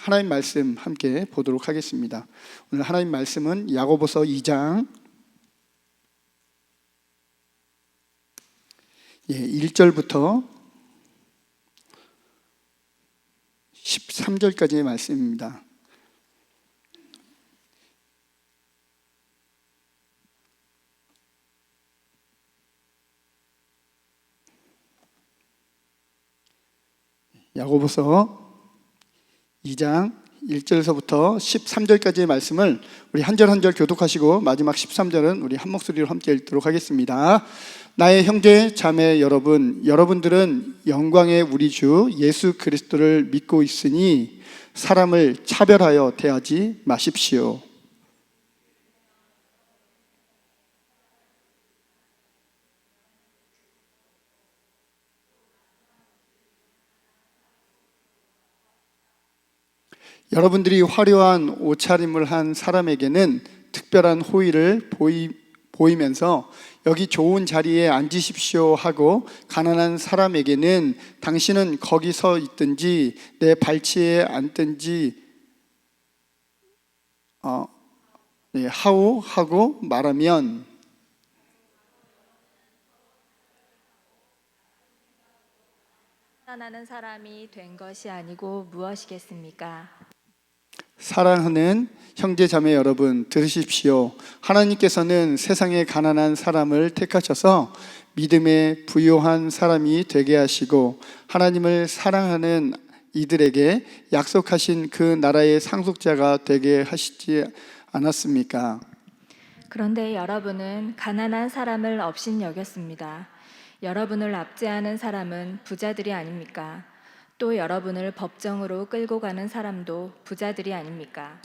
하나님 말씀 함께 보도록 하겠습니다. 오늘 하나님 말씀은 야고보서 2장 1절부터 13절까지의 말씀입니다. 야고보서 2장 1절에서부터 13절까지의 말씀을 우리 한 절 한 절 교독하시고 마지막 13절은 우리 한 목소리로 함께 읽도록 하겠습니다. 나의 형제 자매 여러분, 여러분들은 영광의 우리 주 예수 그리스도를 믿고 있으니 사람을 차별하여 대하지 마십시오. 여러분들이 화려한 옷차림을 한 사람에게는 특별한 호의를 보이면서 여기 좋은 자리에 앉으십시오 하고, 가난한 사람에게는 당신은 거기 서 있든지 내 발치에 앉든지 하오 하고 말하면 사랑하는 사람이 된 것이 아니고 무엇이겠습니까? 사랑하는 형제 자매 여러분, 들으십시오. 하나님께서는 세상에 가난한 사람을 택하셔서 믿음에 부요한 사람이 되게 하시고, 하나님을 사랑하는 이들에게 약속하신 그 나라의 상속자가 되게 하시지 않았습니까? 그런데 여러분은 가난한 사람을 업신여겼습니다. 여러분을 압제하는 사람은 부자들이 아닙니까? 또 여러분을 법정으로 끌고 가는 사람도 부자들이 아닙니까?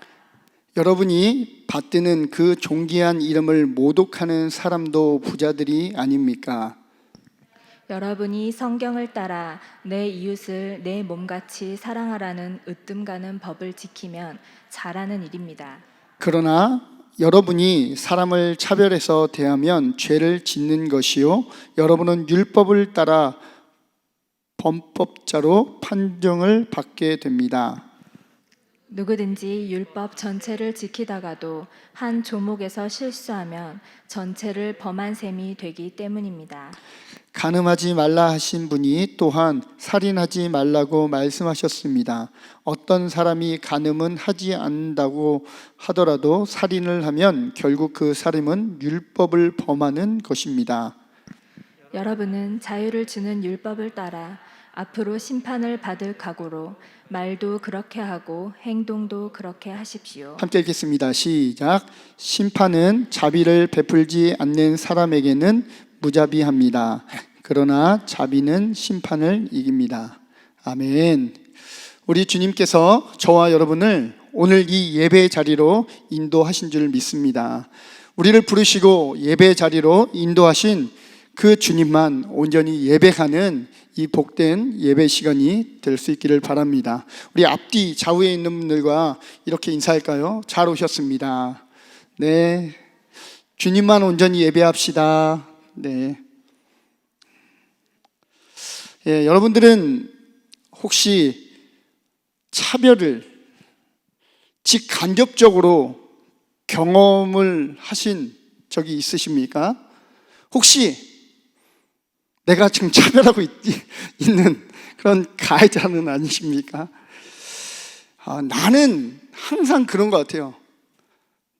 여러분이 받드는 그 존귀한 이름을 모독하는 사람도 부자들이 아닙니까? 여러분이 성경을 따라 내 이웃을 내 몸같이 사랑하라는 으뜸 가는 법을 지키면 잘하는 일입니다. 그러나 여러분이 사람을 차별해서 대하면 죄를 짓는 것이요, 여러분은 율법을 따라 범법자로 판정을 받게 됩니다. 누구든지 율법 전체를 지키다가도 한 조목에서 실수하면 전체를 범한 셈이 되기 때문입니다. 간음하지 말라 하신 분이 또한 살인하지 말라고 말씀하셨습니다. 어떤 사람이 간음은 하지 않는다고 하더라도 살인을 하면 결국 그 살인은 율법을 범하는 것입니다. 여러분은 자유를 주는 율법을 따라 앞으로 심판을 받을 각오로 말도 그렇게 하고 행동도 그렇게 하십시오. 함께 읽겠습니다. 시작. 심판은 자비를 베풀지 않는 사람에게는 무자비합니다. 그러나 자비는 심판을 이깁니다. 아멘. 우리 주님께서 저와 여러분을 오늘 이 예배 자리로 인도하신 줄 믿습니다. 우리를 부르시고 예배 자리로 인도하신 그 주님만 온전히 예배하는 이 복된 예배 시간이 될 수 있기를 바랍니다. 우리 앞뒤 좌우에 있는 분들과 이렇게 인사할까요? 잘 오셨습니다. 네, 주님만 온전히 예배합시다. 네. 예, 여러분들은 혹시 차별을 직간접적으로 경험을 하신 적이 있으십니까? 혹시 내가 지금 차별하고 있는 그런 가해자는 아니십니까? 나는 항상 그런 것 같아요.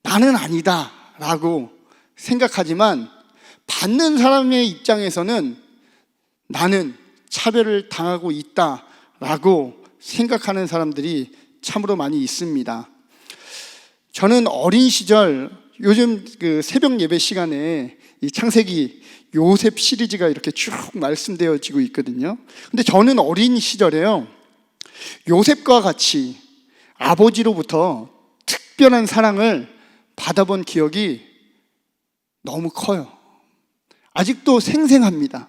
나는 아니다 라고 생각하지만 받는 사람의 입장에서는 나는 차별을 당하고 있다 라고 생각하는 사람들이 참으로 많이 있습니다. 저는 어린 시절, 요즘 그 새벽 예배 시간에 이 창세기 요셉 시리즈가 이렇게 쭉 말씀되어지고 있거든요. 근데 저는 어린 시절에요, 요셉과 같이 아버지로부터 특별한 사랑을 받아본 기억이 너무 커요. 아직도 생생합니다.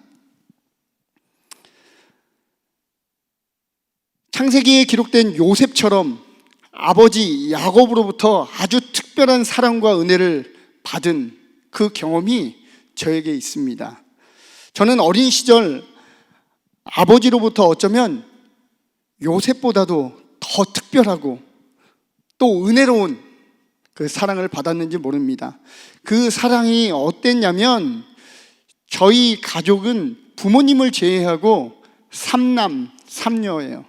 창세기에 기록된 요셉처럼 아버지 야곱으로부터 아주 특별한 사랑과 은혜를 받은 그 경험이 저에게 있습니다. 저는 어린 시절 아버지로부터 어쩌면 요셉보다도 더 더 특별하고 또 은혜로운 그 사랑을 받았는지 모릅니다. 그 사랑이 어땠냐면 저희 가족은 부모님을 제외하고 3남 3녀예요.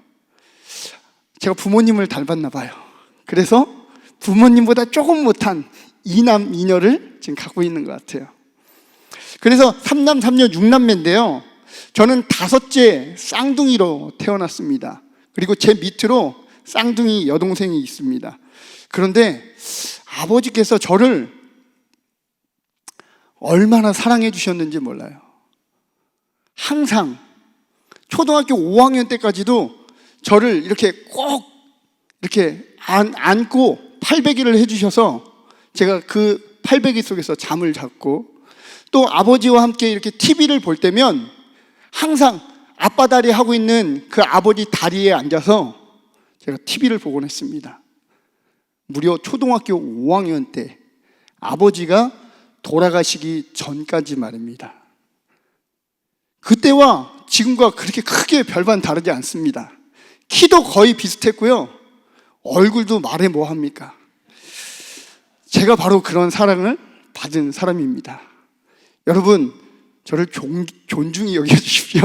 제가 부모님을 닮았나 봐요. 그래서 부모님보다 조금 못한 2남 2녀를 지금 갖고 있는 것 같아요. 그래서 3남 3녀 6남매인데요. 저는 5째 쌍둥이로 태어났습니다. 그리고 제 밑으로 쌍둥이 여동생이 있습니다. 그런데 아버지께서 저를 얼마나 사랑해 주셨는지 몰라요. 항상 초등학교 5학년 때까지도 저를 이렇게 꼭 이렇게 안고 팔베개를 해주셔서 제가 그 팔베개 속에서 잠을 잤고, 또 아버지와 함께 이렇게 TV를 볼 때면 항상 아빠 다리 하고 있는 그 아버지 다리에 앉아서 제가 TV를 보곤 했습니다. 무려 초등학교 5학년 때 아버지가 돌아가시기 전까지 말입니다. 그때와 지금과 그렇게 크게 별반 다르지 않습니다. 키도 거의 비슷했고요. 얼굴도 말해 뭐합니까? 제가 바로 그런 사랑을 받은 사람입니다. 여러분, 저를 존중히 여겨주십시오.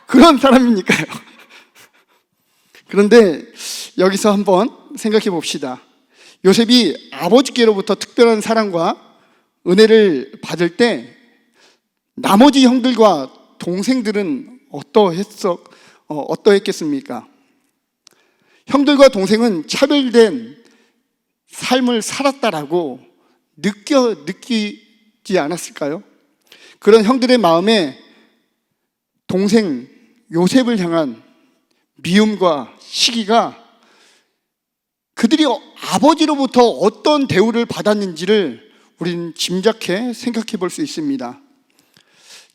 그런 사람이니까요. 그런데 여기서 한번 생각해 봅시다. 요셉이 아버지께로부터 특별한 사랑과 은혜를 받을 때 나머지 형들과 동생들은 어떠했겠습니까? 형들과 동생은 차별된 삶을 살았다라고 느끼지 않았을까요? 그런 형들의 마음에 동생 요셉을 향한 미움과 시기가 그들이 아버지로부터 어떤 대우를 받았는지를 우리는 짐작해 생각해 볼 수 있습니다.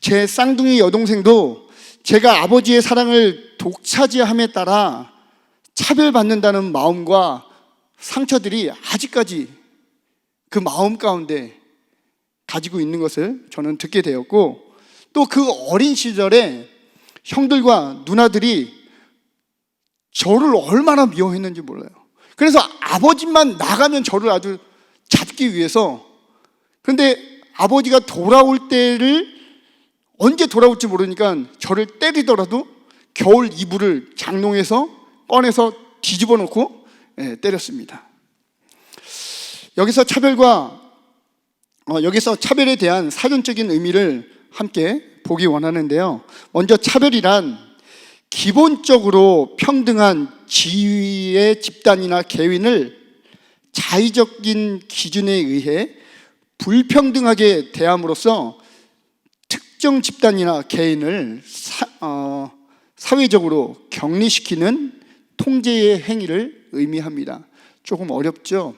제 쌍둥이 여동생도 제가 아버지의 사랑을 독차지함에 따라 차별받는다는 마음과 상처들이 아직까지 그 마음 가운데 가지고 있는 것을 저는 듣게 되었고, 또 그 어린 시절에 형들과 누나들이 저를 얼마나 미워했는지 몰라요. 그래서 아버지만 나가면 저를 아주 잡기 위해서, 그런데 아버지가 돌아올 때를 언제 돌아올지 모르니까 저를 때리더라도 겨울 이불을 장롱에서 꺼내서 뒤집어 놓고 때렸습니다. 여기서 차별에 대한 사전적인 의미를 함께 보기 원하는데요. 먼저 차별이란 기본적으로 평등한 지위의 집단이나 개인을 자의적인 기준에 의해 불평등하게 대함으로써 특정 집단이나 개인을 사회적으로 격리시키는 통제의 행위를 의미합니다. 조금 어렵죠?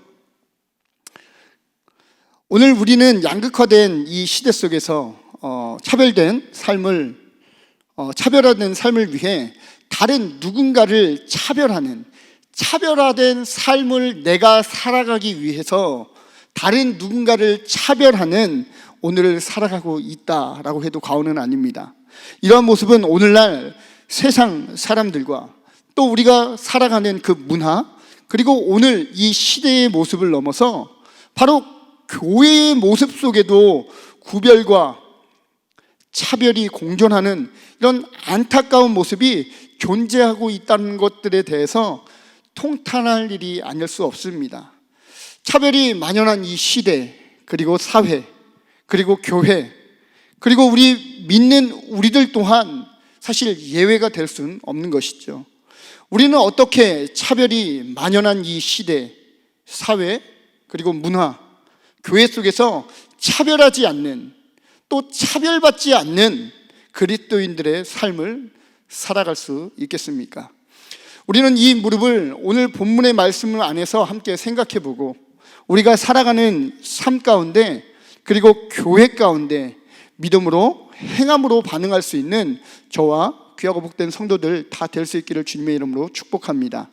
오늘 우리는 양극화된 이 시대 속에서 차별화된 삶을 위해 다른 누군가를 차별화된 삶을 내가 살아가기 위해서 다른 누군가를 차별하는 오늘을 살아가고 있다라고 해도 과언은 아닙니다. 이러한 모습은 오늘날 세상 사람들과 또 우리가 살아가는 그 문화, 그리고 오늘 이 시대의 모습을 넘어서 바로 교회의 모습 속에도 구별과 차별이 공존하는 이런 안타까운 모습이 존재하고 있다는 것들에 대해서 통탄할 일이 아닐 수 없습니다. 차별이 만연한 이 시대, 그리고 사회, 그리고 교회, 그리고 우리 믿는 우리들 또한 사실 예외가 될 수는 없는 것이죠. 우리는 어떻게 차별이 만연한 이 시대, 사회, 그리고 문화, 교회 속에서 차별하지 않는, 또 차별받지 않는 그리스도인들의 삶을 살아갈 수 있겠습니까? 우리는 이 무릎을 오늘 본문의 말씀 안에서 함께 생각해보고 우리가 살아가는 삶 가운데, 그리고 교회 가운데 믿음으로 행함으로 반응할 수 있는 저와 귀하고 복된 성도들 다 될 수 있기를 주님의 이름으로 축복합니다.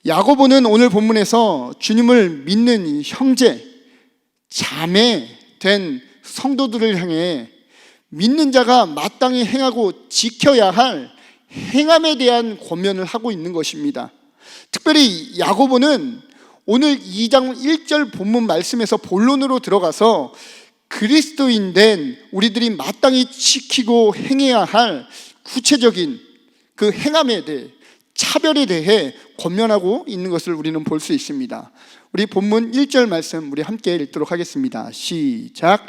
야고보는 오늘 본문에서 주님을 믿는 형제, 자매 된 성도들을 향해 믿는 자가 마땅히 행하고 지켜야 할 행함에 대한 권면을 하고 있는 것입니다. 특별히 야고보는 오늘 2장 1절 본문 말씀에서 본론으로 들어가서 그리스도인 된 우리들이 마땅히 지키고 행해야 할 구체적인 그 행함에 대해, 차별에 대해 권면하고 있는 것을 우리는 볼 수 있습니다. 우리 본문 1절 말씀 우리 함께 읽도록 하겠습니다. 시작.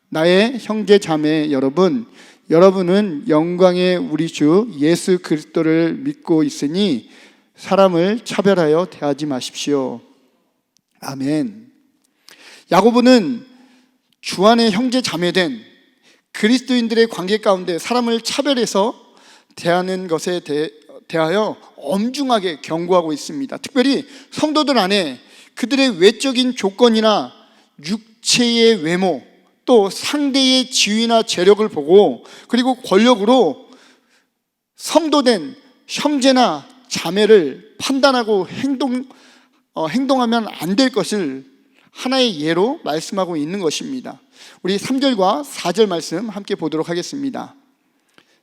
나의 형제 자매 여러분, 여러분은 영광의 우리 주 예수 그리스도를 믿고 있으니 사람을 차별하여 대하지 마십시오. 아멘. 야고보는 주 안에 형제 자매된 그리스도인들의 관계 가운데 사람을 차별해서 대하는 것에 대하여 엄중하게 경고하고 있습니다. 특별히 성도들 안에 그들의 외적인 조건이나 육체의 외모, 또 상대의 지위나 재력을 보고 그리고 권력으로 성도된 형제나 자매를 판단하고 행동하면 안 될 것을 하나의 예로 말씀하고 있는 것입니다. 우리 3절과 4절 말씀 함께 보도록 하겠습니다.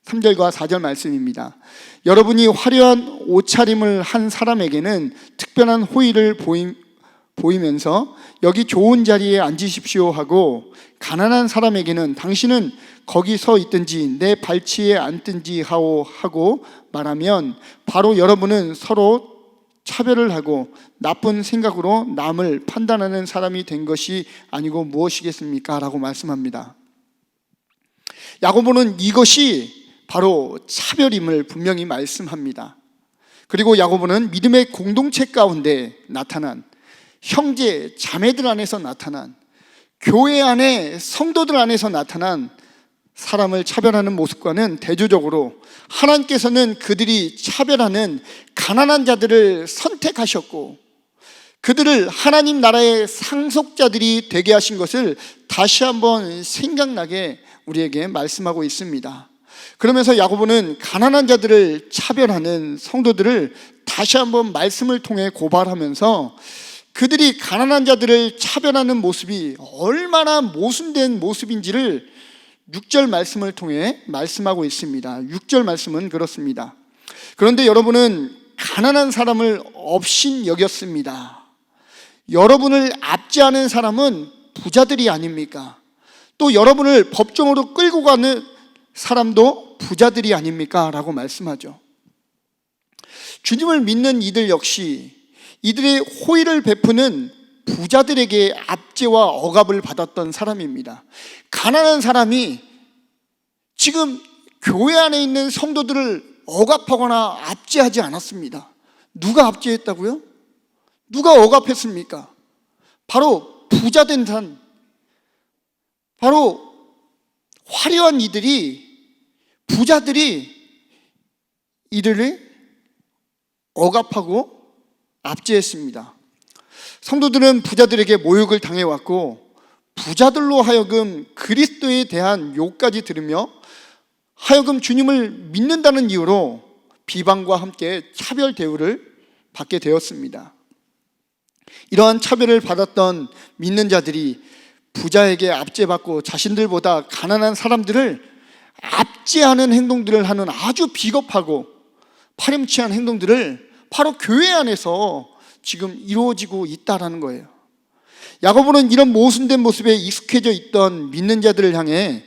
3절과 4절 말씀입니다. 여러분이 화려한 옷차림을 한 사람에게는 특별한 호의를 보이면서 여기 좋은 자리에 앉으십시오 하고, 가난한 사람에게는 당신은 거기 서 있든지 내 발치에 앉든지 하고 말하면 바로 여러분은 서로 차별을 하고 나쁜 생각으로 남을 판단하는 사람이 된 것이 아니고 무엇이겠습니까? 라고 말씀합니다. 야고보는 이것이 바로 차별임을 분명히 말씀합니다. 그리고 야고보는 믿음의 공동체 가운데 나타난 형제, 자매들 안에서 나타난 교회 안에 성도들 안에서 나타난 사람을 차별하는 모습과는 대조적으로 하나님께서는 그들이 차별하는 가난한 자들을 선택하셨고 그들을 하나님 나라의 상속자들이 되게 하신 것을 다시 한번 생각나게 우리에게 말씀하고 있습니다. 그러면서 야고보는 가난한 자들을 차별하는 성도들을 다시 한번 말씀을 통해 고발하면서 그들이 가난한 자들을 차별하는 모습이 얼마나 모순된 모습인지를 6절 말씀을 통해 말씀하고 있습니다. 6절 말씀은 그렇습니다. 그런데 여러분은 가난한 사람을 업신 여겼습니다. 여러분을 압제하는 사람은 부자들이 아닙니까? 또 여러분을 법정으로 끌고 가는 사람도 부자들이 아닙니까? 라고 말씀하죠. 주님을 믿는 이들 역시 이들의 호의를 베푸는 부자들에게 압제와 억압을 받았던 사람입니다. 가난한 사람이 지금 교회 안에 있는 성도들을 억압하거나 압제하지 않았습니다. 누가 압제했다고요? 누가 억압했습니까? 바로 부자된 산, 바로 화려한 부자들이 이들을 억압하고 압제했습니다. 성도들은 부자들에게 모욕을 당해왔고 부자들로 하여금 그리스도에 대한 욕까지 들으며 하여금 주님을 믿는다는 이유로 비방과 함께 차별 대우를 받게 되었습니다. 이러한 차별을 받았던 믿는 자들이 부자에게 압제받고 자신들보다 가난한 사람들을 압제하는 행동들을 하는 아주 비겁하고 파렴치한 행동들을 바로 교회 안에서 지금 이루어지고 있다라는 거예요. 야고보는 이런 모순된 모습에 익숙해져 있던 믿는 자들을 향해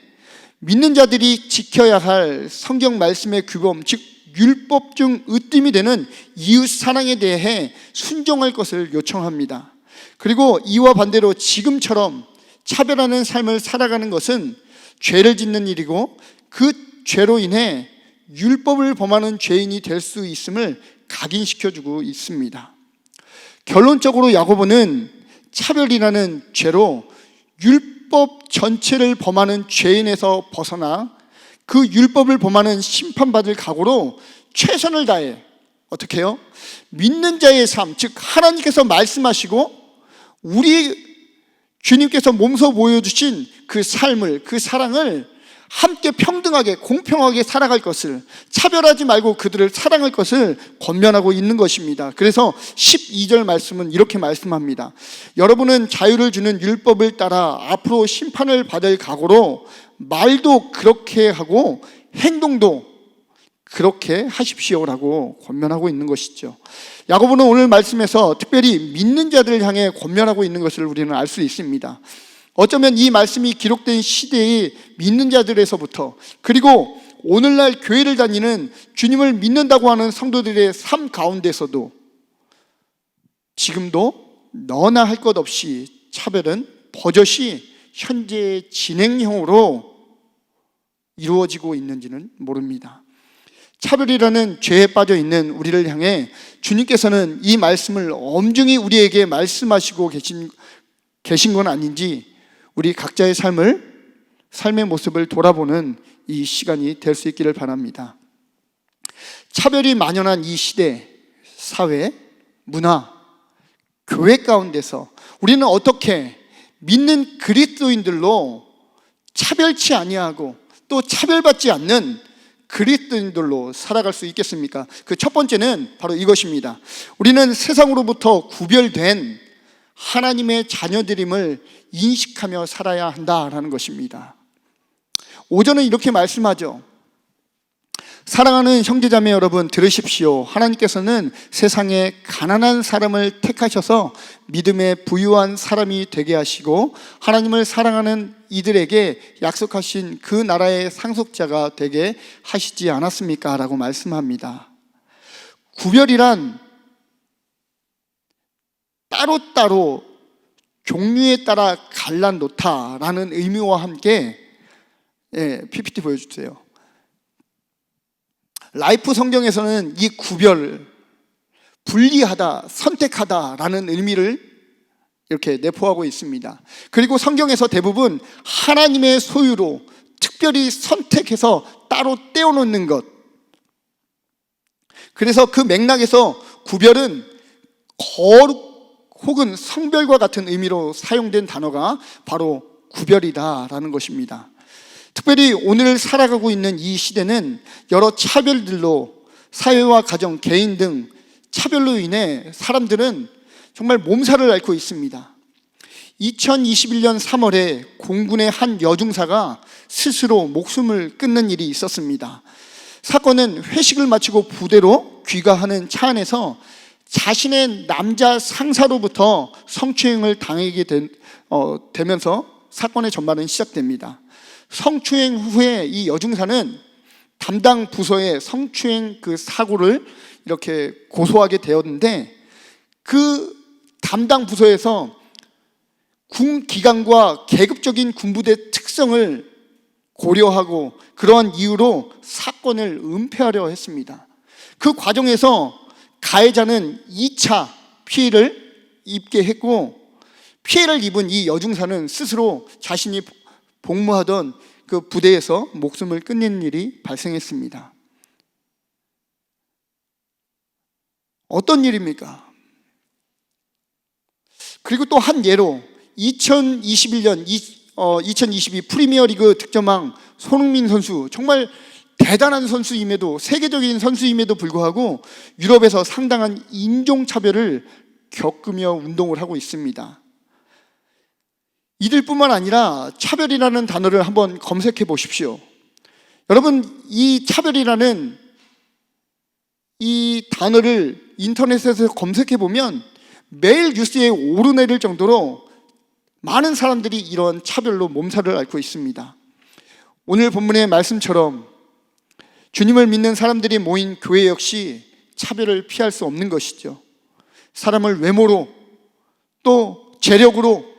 믿는 자들이 지켜야 할 성경 말씀의 규범, 즉 율법 중 으뜸이 되는 이웃 사랑에 대해 순종할 것을 요청합니다. 그리고 이와 반대로 지금처럼 차별하는 삶을 살아가는 것은 죄를 짓는 일이고 그 죄로 인해 율법을 범하는 죄인이 될 수 있음을 각인시켜주고 있습니다. 결론적으로 야고보는 차별이라는 죄로 율법 전체를 범하는 죄인에서 벗어나 그 율법을 범하는 심판받을 각오로 최선을 다해 어떻게 해요? 믿는 자의 삶, 즉 하나님께서 말씀하시고 우리 주님께서 몸소 보여주신 그 삶을, 그 사랑을 함께 평등하게 공평하게 살아갈 것을, 차별하지 말고 그들을 사랑할 것을 권면하고 있는 것입니다. 그래서 12절 말씀은 이렇게 말씀합니다. 여러분은 자유를 주는 율법을 따라 앞으로 심판을 받을 각오로 말도 그렇게 하고 행동도 그렇게 하십시오라고 권면하고 있는 것이죠. 야고보는 오늘 말씀에서 특별히 믿는 자들을 향해 권면하고 있는 것을 우리는 알 수 있습니다. 어쩌면 이 말씀이 기록된 시대의 믿는 자들에서부터, 그리고 오늘날 교회를 다니는 주님을 믿는다고 하는 성도들의 삶 가운데서도 지금도 너나 할 것 없이 차별은 버젓이 현재 진행형으로 이루어지고 있는지는 모릅니다. 차별이라는 죄에 빠져 있는 우리를 향해 주님께서는 이 말씀을 엄중히 우리에게 말씀하시고 계신 건 아닌지, 우리 각자의 삶의 모습을 돌아보는 이 시간이 될 수 있기를 바랍니다. 차별이 만연한 이 시대, 사회, 문화, 교회 가운데서 우리는 어떻게 믿는 그리스도인들로 차별치 아니하고 또 차별받지 않는 그리스도인들로 살아갈 수 있겠습니까? 그 첫 번째는 바로 이것입니다. 우리는 세상으로부터 구별된 하나님의 자녀들임을 인식하며 살아야 한다라는 것입니다. 5절은 이렇게 말씀하죠. 사랑하는 형제자매 여러분, 들으십시오. 하나님께서는 세상에 가난한 사람을 택하셔서 믿음에 부유한 사람이 되게 하시고 하나님을 사랑하는 이들에게 약속하신 그 나라의 상속자가 되게 하시지 않았습니까? 라고 말씀합니다. 구별이란 따로따로 종류에 따라 갈라놓다라는 의미와 함께, PPT 보여주세요. 라이프 성경에서는 이 구별, 분리하다, 선택하다라는 의미를 이렇게 내포하고 있습니다. 그리고 성경에서 대부분 하나님의 소유로 특별히 선택해서 따로 떼어놓는 것, 그래서 그 맥락에서 구별은 거룩 혹은 성별과 같은 의미로 사용된 단어가 바로 구별이다라는 것입니다. 특별히 오늘 살아가고 있는 이 시대는 여러 차별들로, 사회와 가정, 개인 등 차별로 인해 사람들은 정말 몸살을 앓고 있습니다. 2021년 3월에 공군의 한 여중사가 스스로 목숨을 끊는 일이 있었습니다. 사건은 회식을 마치고 부대로 귀가하는 차 안에서 자신의 남자 상사로부터 성추행을 당하게 되면서 사건의 전말은 시작됩니다. 성추행 후에 이 여중사는 담당 부서에 성추행 그 사고를 이렇게 고소하게 되었는데, 그 담당 부서에서 군 기강과 계급적인 군부대 특성을 고려하고 그러한 이유로 사건을 은폐하려 했습니다. 그 과정에서 가해자는 2차 피해를 입게 했고, 피해를 입은 이 여중사는 스스로 자신이 복무하던 그 부대에서 목숨을 끊는 일이 발생했습니다. 어떤 일입니까? 그리고 또 한 예로 2021년 2022 프리미어리그 득점왕 손흥민 선수, 정말 대단한 선수임에도, 세계적인 선수임에도 불구하고 유럽에서 상당한 인종차별을 겪으며 운동을 하고 있습니다. 이들뿐만 아니라 차별이라는 단어를 한번 검색해 보십시오. 여러분, 이 차별이라는 이 단어를 인터넷에서 검색해 보면 매일 뉴스에 오르내릴 정도로 많은 사람들이 이런 차별로 몸살을 앓고 있습니다. 오늘 본문의 말씀처럼 주님을 믿는 사람들이 모인 교회 역시 차별을 피할 수 없는 것이죠. 사람을 외모로, 또 재력으로,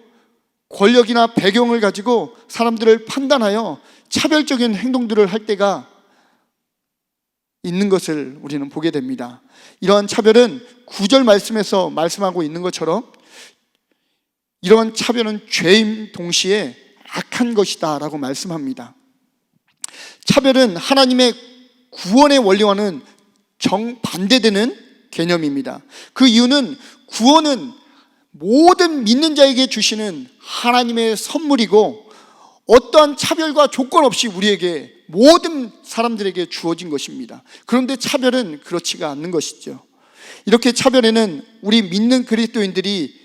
권력이나 배경을 가지고 사람들을 판단하여 차별적인 행동들을 할 때가 있는 것을 우리는 보게 됩니다. 이러한 차별은 9절 말씀에서 말씀하고 있는 것처럼 이러한 차별은 죄임 동시에 악한 것이다 라고 말씀합니다. 차별은 하나님의 구원의 원리와는 정반대되는 개념입니다. 그 이유는 구원은 모든 믿는 자에게 주시는 하나님의 선물이고 어떠한 차별과 조건 없이 우리에게, 모든 사람들에게 주어진 것입니다. 그런데 차별은 그렇지가 않는 것이죠. 이렇게 차별에는 우리 믿는 그리스도인들이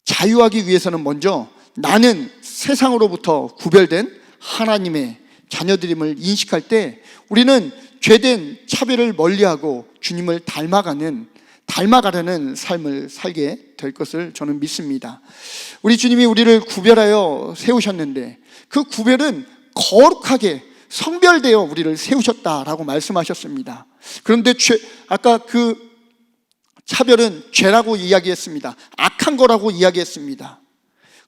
자유하기 위해서는 먼저 나는 세상으로부터 구별된 하나님의 자녀들임을 인식할 때 우리는 죄된 차별을 멀리하고 주님을 닮아가려는 삶을 살게 될 것을 저는 믿습니다. 우리 주님이 우리를 구별하여 세우셨는데 그 구별은 거룩하게 성별되어 우리를 세우셨다라고 말씀하셨습니다. 그런데 아까 그 차별은 죄라고 이야기했습니다. 악한 거라고 이야기했습니다.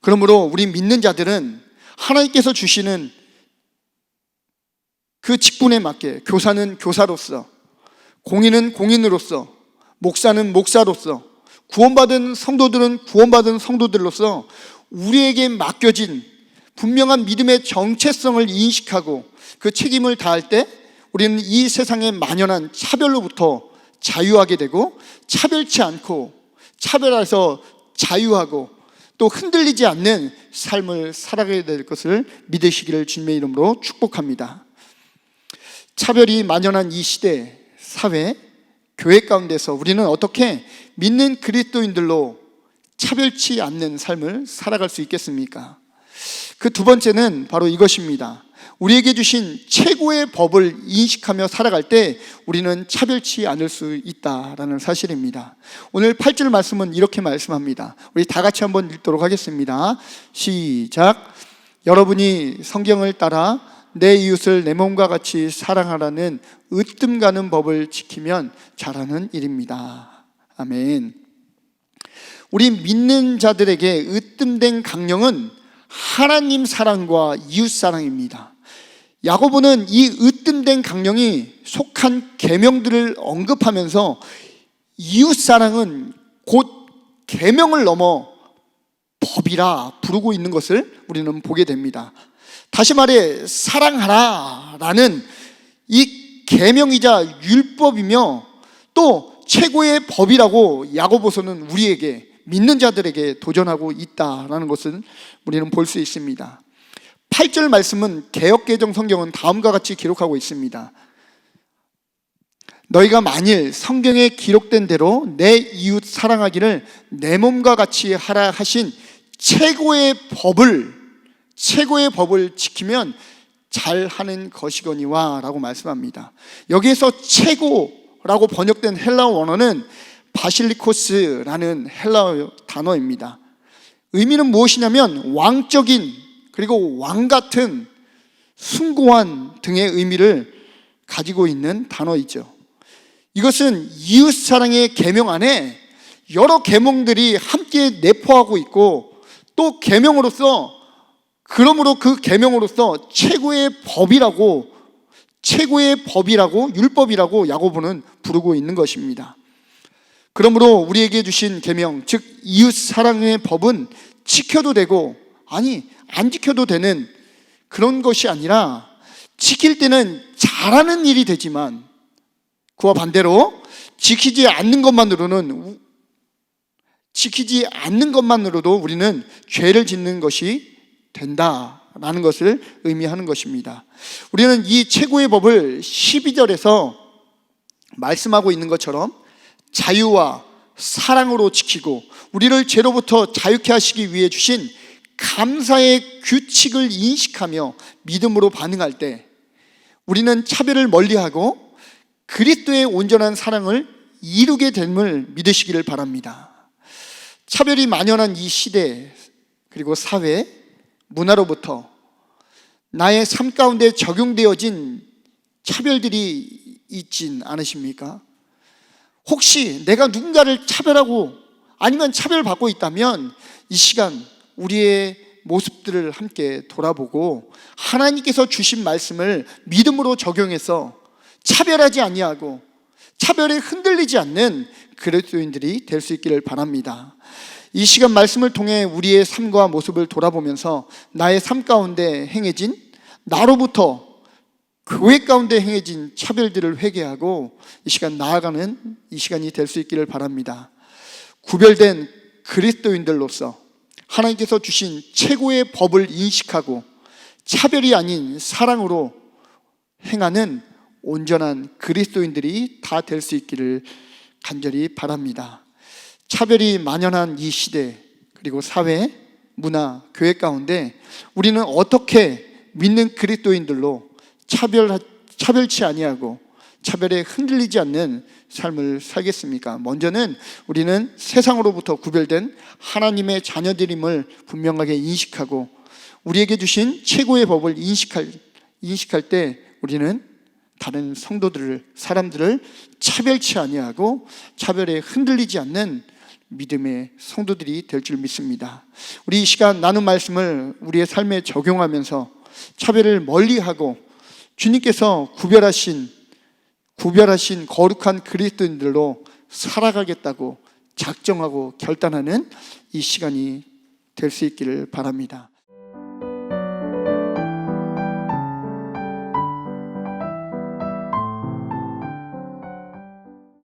그러므로 우리 믿는 자들은 하나님께서 주시는 그 직분에 맞게 교사는 교사로서, 공인은 공인으로서, 목사는 목사로서, 구원받은 성도들은 구원받은 성도들로서 우리에게 맡겨진 분명한 믿음의 정체성을 인식하고 그 책임을 다할 때 우리는 이 세상의 만연한 차별로부터 자유하게 되고 차별치 않고 차별해서 자유하고 또 흔들리지 않는 삶을 살아가게 될 것을 믿으시기를 주님의 이름으로 축복합니다. 차별이 만연한 이 시대, 사회, 교회 가운데서 우리는 어떻게 믿는 그리스도인들로 차별치 않는 삶을 살아갈 수 있겠습니까? 그 두 번째는 바로 이것입니다. 우리에게 주신 최고의 법을 인식하며 살아갈 때 우리는 차별치 않을 수 있다라는 사실입니다. 오늘 8절 말씀은 이렇게 말씀합니다. 우리 다 같이 한번 읽도록 하겠습니다. 시작. 여러분이 성경을 따라 내 이웃을 내 몸과 같이 사랑하라는 으뜸 가는 법을 지키면 잘하는 일입니다. 아멘. 우리 믿는 자들에게 으뜸된 강령은 하나님 사랑과 이웃 사랑입니다. 야고보는 이 으뜸된 강령이 속한 계명들을 언급하면서 이웃 사랑은 곧 계명을 넘어 법이라 부르고 있는 것을 우리는 보게 됩니다. 다시 말해 사랑하라 라는 이 계명이자 율법이며 또 최고의 법이라고 야고보서는 우리에게 믿는 자들에게 도전하고 있다라는 것을 우리는 볼 수 있습니다. 8절 말씀은 개역개정 성경은 다음과 같이 기록하고 있습니다. 너희가 만일 성경에 기록된 대로 내 이웃 사랑하기를 내 몸과 같이 하라 하신 최고의 법을 지키면 잘하는 것이거니와 라고 말씀합니다. 여기에서 최고라고 번역된 헬라어 원어는 바실리코스라는 헬라어 단어입니다. 의미는 무엇이냐면 왕적인 그리고 왕같은 숭고한 등의 의미를 가지고 있는 단어이죠. 이것은 이웃사랑의 계명 안에 여러 계명들이 함께 내포하고 있고 또 계명으로서 그러므로 그 계명으로서 최고의 법이라고 율법이라고 야고보는 부르고 있는 것입니다. 그러므로 우리에게 주신 계명, 즉 이웃 사랑의 법은 지켜도 되고 아니 안 지켜도 되는 그런 것이 아니라 지킬 때는 잘하는 일이 되지만 그와 반대로 지키지 않는 것만으로도 우리는 죄를 짓는 것이 된다라는 것을 의미하는 것입니다. 우리는 이 최고의 법을 12절에서 말씀하고 있는 것처럼 자유와 사랑으로 지키고 우리를 죄로부터 자유케 하시기 위해 주신 감사의 규칙을 인식하며 믿음으로 반응할 때 우리는 차별을 멀리하고 그리스도의 온전한 사랑을 이루게 됨을 믿으시기를 바랍니다. 차별이 만연한 이 시대 그리고 사회, 문화로부터 나의 삶 가운데 적용되어진 차별들이 있진 않으십니까? 혹시 내가 누군가를 차별하고 아니면 차별받고 있다면 이 시간 우리의 모습들을 함께 돌아보고 하나님께서 주신 말씀을 믿음으로 적용해서 차별하지 아니하고 차별에 흔들리지 않는 그리스도인들이 될 수 있기를 바랍니다. 이 시간 말씀을 통해 우리의 삶과 모습을 돌아보면서 나의 삶 가운데 행해진 나로부터 교회 가운데 행해진 차별들을 회개하고 이 시간 나아가는 이 시간이 될 수 있기를 바랍니다. 구별된 그리스도인들로서 하나님께서 주신 최고의 법을 인식하고 차별이 아닌 사랑으로 행하는 온전한 그리스도인들이 다 될 수 있기를 간절히 바랍니다. 차별이 만연한 이 시대 그리고 사회, 문화, 교회 가운데 우리는 어떻게 믿는 그리스도인들로 차별치 아니하고 차별에 흔들리지 않는 삶을 살겠습니까? 먼저는 우리는 세상으로부터 구별된 하나님의 자녀들임을 분명하게 인식하고 우리에게 주신 최고의 법을 인식할 때 우리는 다른 사람들을 차별치 아니하고 차별에 흔들리지 않는 믿음의 성도들이 될 줄 믿습니다. 우리 이 시간 나눈 말씀을 우리의 삶에 적용하면서 차별을 멀리하고 주님께서 구별하신 거룩한 그리스도인들로 살아가겠다고 작정하고 결단하는 이 시간이 될 수 있기를 바랍니다.